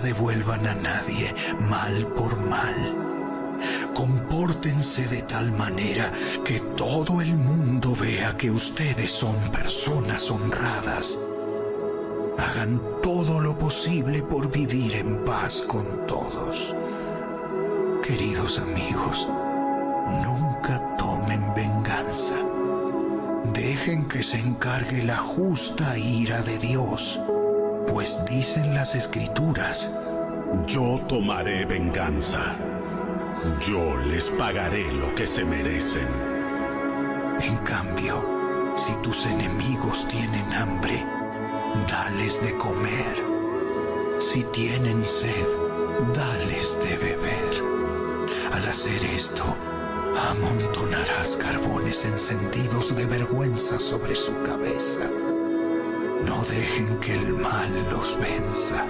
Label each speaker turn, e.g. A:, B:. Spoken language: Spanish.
A: nunca devuelvan a nadie mal por mal. Compórtense de tal manera que todo el mundo vea que ustedes son personas honradas. Hagan todo lo posible por vivir en paz con todos. Queridos amigos, nunca tomen venganza. Dejen que se encargue la justa ira de Dios, pues dicen las Escrituras:
B: Yo tomaré venganza. Yo les pagaré lo que se merecen.
A: En cambio, si tus enemigos tienen hambre, dales de comer. Si tienen sed, dales de beber. Al hacer esto, amontonarás carbones encendidos de vergüenza sobre su cabeza. No dejen que el mal los venza.